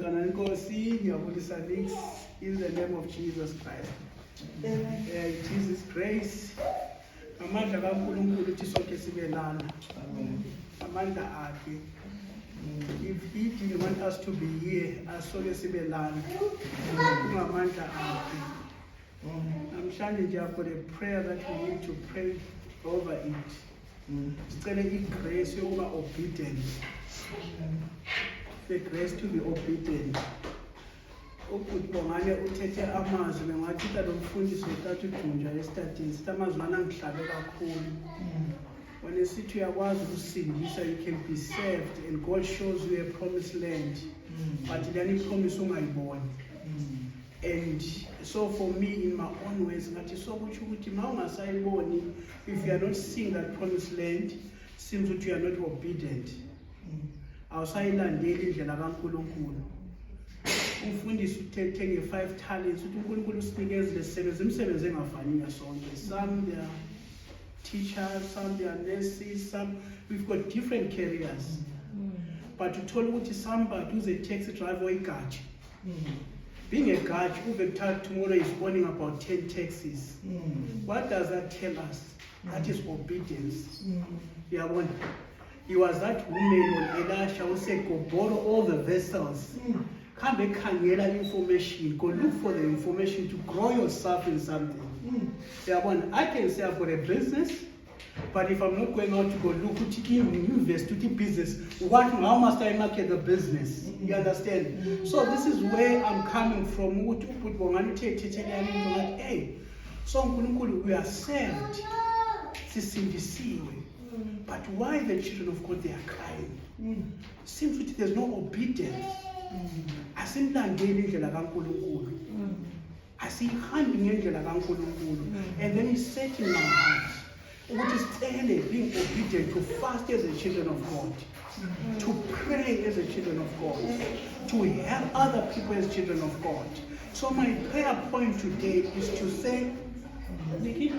In the name of Jesus Christ. It is His grace. Amandla kaNkulunkulu uthi sonke sibe lana. Amandla akhe. If He didn't want us to be here, asonke sibe lana. Kungamandla akhe. Namhlanje nje for the prayer that we need to pray over it. Sicele igrace yokuba obedient. The grace to be obedient. Ukubongane uthethe amazwi bengathi lo mfundisi wethathu Junja yestudies sitamazwana ngihlabe kakhulu. When esithi uyakwazi ukusindisa, you can be saved and God shows you a promised land. But then promise ungayiboni. And so for me, in my own ways, ngathi so kuthi ukuthi mawungasayiboni, if you are not seeing that promised land, seems that you are not obedient. Awusayilandeli indlela kaNkulunkulu. Umfundisi uthethe nge5 talents uthi uNkulunkulu usinikezile sebenza imisebenzi engafaniyo sonke. Some they are teachers, some they are nurses, some we've got different careers. But uthola ukuthi somebody who's a taxi driver or a guard. Being a guard, tomorrow is owning about 10 taxis. What does that tell us? That is obedience. He was that woman on Elisha who said, go borrow all the vessels. Come back and get information. Go look for the information to grow yourself in something. I can say I've got a business, but if I'm not going out to go look to invest to the business, how must I market the business? You understand? So this is where I'm coming from. Hey, so we are saved. But why the children of God they are crying? Seems that there's no obedience. Asimlandeli indlela kaNkulunkulu. Asihambi ngendlela kaNkulunkulu. And then He said in my heart, what is being obedient to fast as the children of God, to pray as the children of God, to help other people as children of God. So my prayer point today is to say, Nikki,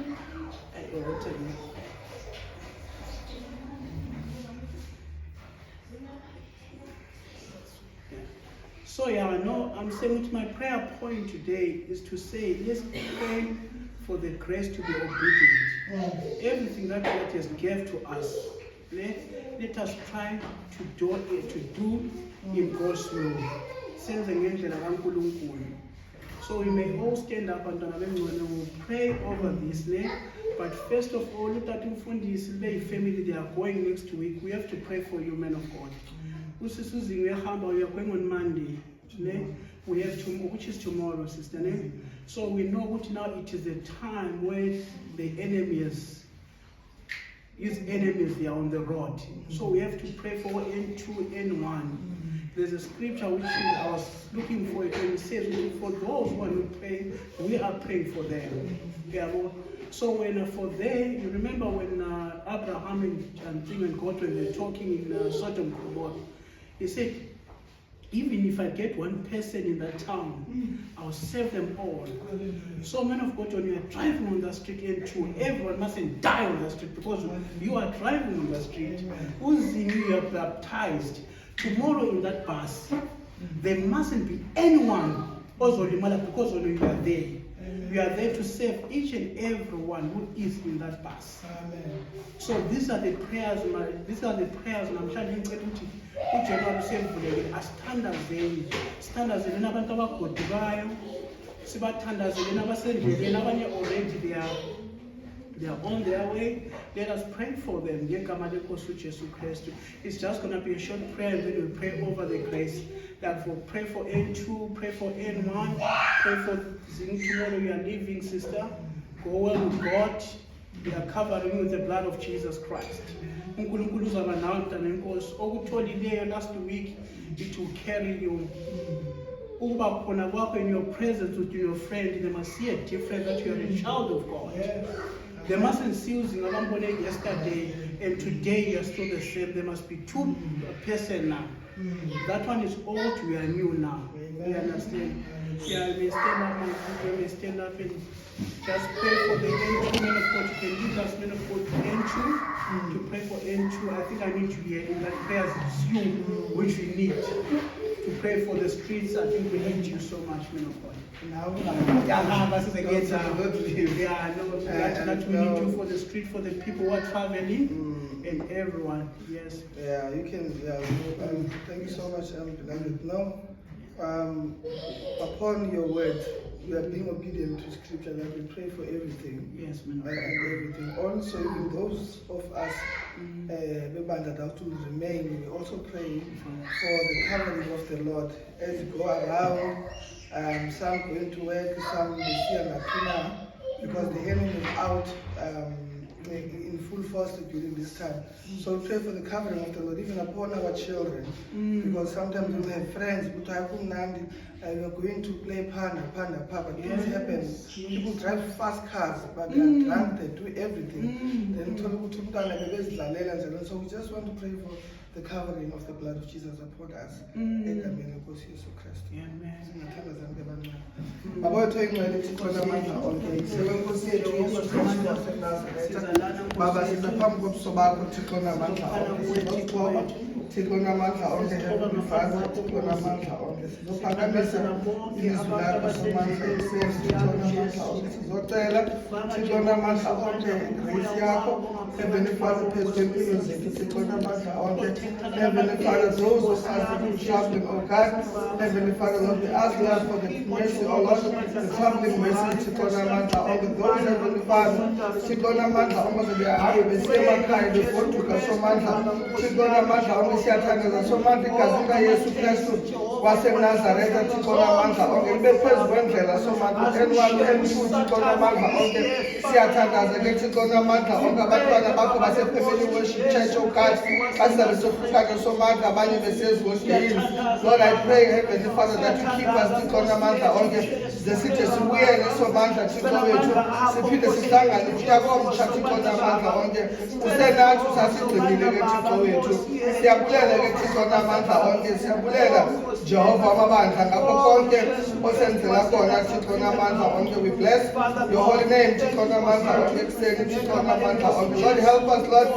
so I'm saying my prayer point today is to say, let's pray for the grace to be obedient. Everything that God has given to us, let us try to do in God's will. So we may all stand up and we'll pray over this. But first of all, look at the family, they are going next week. We have to pray for you, men of God. We are going on Monday. We have tomorrow, which is tomorrow, sister. So we know what now it is a time where the enemies, his enemies, they are on the road. So we have to pray for N2, N1. There's a scripture which I was looking for it, and it says, for those who are not praying, we are praying for them. So when for them, you remember when Abraham and God, when they're talking in Sodom and Gomorrah, he said, even if I get one person in that town, I'll save them all. So, men of God, when you are driving on the street N2, everyone mustn't die on the street because you are driving on the street. Who's in you are baptized? Tomorrow in that bus, there mustn't be anyone because you are there. You are there to save each and everyone who is in that bus. Amen. So these are the prayers. And I'm trying to they are on their way. Let us pray for them. It's just going to be a short prayer, and then we'll pray over the grace. That for pray for N2, pray for N1, pray for tomorrow you are leaving, sister. Go well with God. We are covering with the blood of Jesus Christ. Last week, it will carry you. In your presence with your friend, they must see a difference that you are a child of God. They mustn't see you yesterday and today you are still the same. There must be two persons now. That one is old, we are new now. You understand? Yeah, we may stand up, my people, may stand up and just pray for the N2 men of God. You can lead us men of God to N2, to pray for N2. I think I need to be in that prayer, it's you which we need. to pray for the streets. I think we need you so much, man of God. Now, Yeah, and we need you for the street, for the people who are traveling, and everyone. Yes. Yeah, you can. Yeah, thank you so much, beloved. Now, upon your word, we are being obedient to Scripture that we pray for everything. Yes, man. And everything. Also, even those of us that to remain, we also pray for the covering of the Lord as you go around. Some going to work, some they see an because the enemy is out in full force during this time. So we pray for the covering of the Lord, even upon our children, because sometimes we have friends, we are going to play panda, papa. Things happen. People drive fast cars, but they are drunk, they do everything. Then so we just want to pray for the covering of the blood of Jesus upon us. Baba sizaphambi kobuso bakho Thixo namandla onke Thixo namandla onke Heavenly Father Thixo namandla onke sizophakamisa ilizwi lakho somandla esenzi Thixo namandla onke sizocela Thixo namandla onke grace yakho Heavenly Father phezu kwempilo zethu Thixo namandla onke Heavenly Father those of us that are traveling oh God Heavenly Father Lord we ask Lord for the mercy oh Lord the traveling mercy Thixo namandla onke those Heavenly Father Thixo namandla onke behambe besiya emakhaya begoduka somandla Thixo namandla onke siyathandaza somandla igazi likaYesu Kristu waseNazaretha Thixo namandla onke libe phezu kwendlela somandla N1 N2 Thixo namandla onke siyathandaza ke Thixo namandla onke abantwana bakho basefamily worship church oh God basizabe sofuka ke somandla abanye besezihosteyini Lord I pray Heavenly Father that you keep us Thixo namandla onke zesithe sibuyele somandla Thixo wethu siphinde sihlangane kuyakomtsha Thixo namandla onke usenathi usasigcinile ke Thixo wethu siyabulela ke Thixo namandla onke siyabulela Jehova amabandla ngakho konke osenzela khona Thixo namandla onke we bless your holy name Thixo namandla onke kuseni Thixo namandla onke Lord help us Lord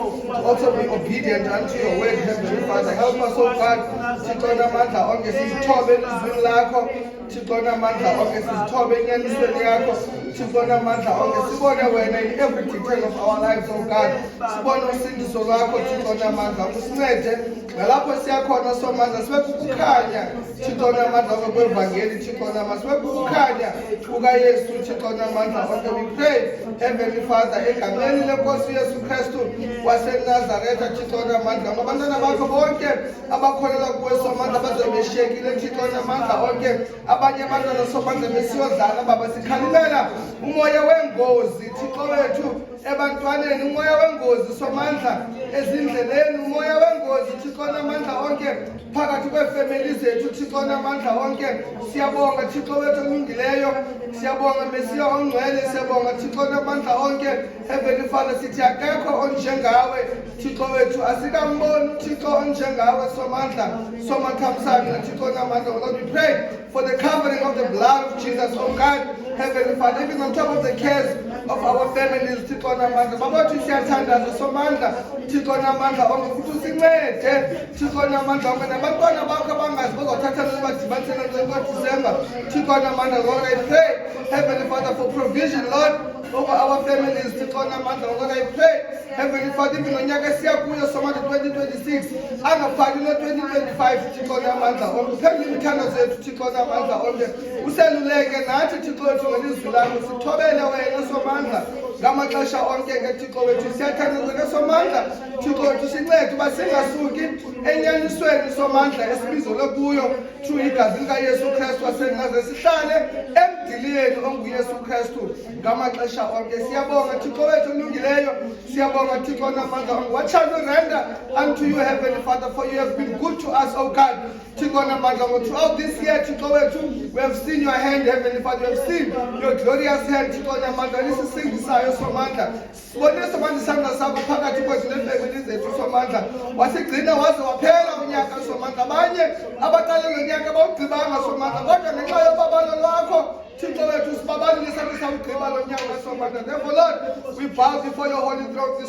also be obedient unto your word Heavenly Father help us oh God Thixo namandla onke sizithobe elizwini lakho Thixo namandla onke sizithobe enyanisweni yakho Thixo namandla onke sibone wena in every detail of our lives oh God sibone usindiso lwakho Thixo namandla usincede nalapho siyakhona somandla sibe kukukhanya Thixo namandla onke kwevangeli Thixo namandla sibe kukukhanya kukaYesu Thixo namandla onke we pray Heavenly Father egameni lenkosi uYesu Kristu waseNazaretha Thixo namandla abantwana bakho bonke abakholelwa kuwe somandla bazobeshekile Thixo namandla onke abanye abantwana somandla besiyodlala baba sikhalimela umoya wengozi Thixo wethu ebantwaneni umoya wengozi somandla ezindleleni umoya wengozi Thixo namandla onke phakathi kwefamily zethu Thixo namandla onke siyabonga Thixo wethu olungileyo siyabonga Mesiya ongcwele siyabonga Thixo namandla onke Heavenly Father sithi akekho onjengawe Thixo wethu asikamboni Thixo onjengawe somandla somathamsanqa Thixo namandla Lord we pray for the covering of the blood of Jesus oh God Heavenly Father even on top of the cares of our families Thixo namandla babathi siyathandaza somandla Thixo namandla onke futhi usincede Thixo namandla onke nabantwana bakho abangazi bazothatha badibaniselwe ngoDisemba Thixo namandla Lord I pray Heavenly Father for provision Lord over our families Thixo namandla Lord I pray Heavenly Father even ngonyaka siyakuyo somandla 2026 angafaki no 2025 Thixo namandla onke phendula imithando zethu Thixo namandla onke useluleke nathi Thixo wethu ngelizwi lakho sithobele wena somandla ngamaxesha onke ke Thixo wethu siyathandaza ke somandla Thixo wethu sincede uba singasuki enyanisweni somandla esibizelwe kuyo through igazi likaYesu Kristu waseNazaretha sihlale emdiliyeni onguYesu Kristu ngamaxesha onke siyabonga Thixo wethu olungileyo siyabonga Thixo namandla onke what shall we render unto you Heavenly Father for you have been good to us oh God Thixo namandla onke throughout this year Thixo wethu we have seen your hand Heavenly Father we have seen your glorious hand Thixo namandla lisisindisayo somandla sibone somandla isandla sakho phakathi kwethu nefamily zethu somandla wasigcina waze waphela unyaka somandla abanye abaqale ngonyaka bawugqibanga somandla kodwa ngenxa yobabalo lwakho Thixo wethu sibabalisa misawugqiba lo nyaka somandla. Therefore Lord, we bow before your holy throne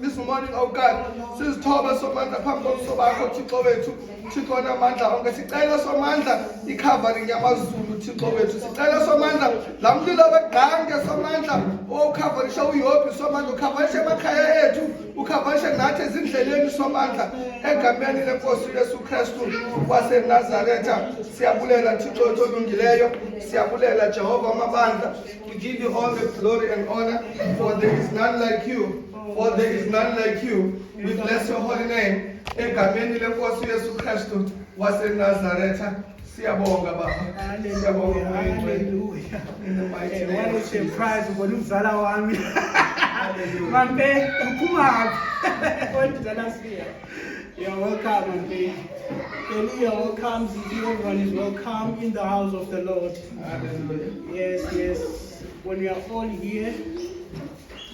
this morning, oh God. Sizithoba somandla phambi kobuso bakho Thixo wethu. Thixo namandla onke sicela somandla ikhavering yamazulu Thixo wethu. Sicela somandla la mlilo wegqange somandla okhavarisha uYobi somandla ukhavarisha emakhaya ethu ukhavarisha nathi ezindleleni somandla egameni lenkosi Yesu Kristu waseNazaretha. Siyabulela Thixo wethu olungileyo, siyabulela Jehova amabandla. We give you all the glory and honor, for there is none like you. For there is none like you. We bless your holy name. Egameni lenkosi Yesu Kristu waseNazaretha. Siyabonga Baba. Siyabonga Hallelujah. in the mighty name. One of the prize for umzala wami. Mambe, uphuma. You're welcome, Mambe. You're welcome. Everyone is welcome in the house of the Lord. Hallelujah. Yes, yes. When we are all here,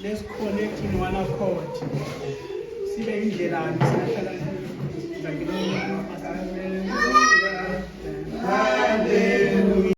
let's connect in one accord. Sibe indlela Hallelujah.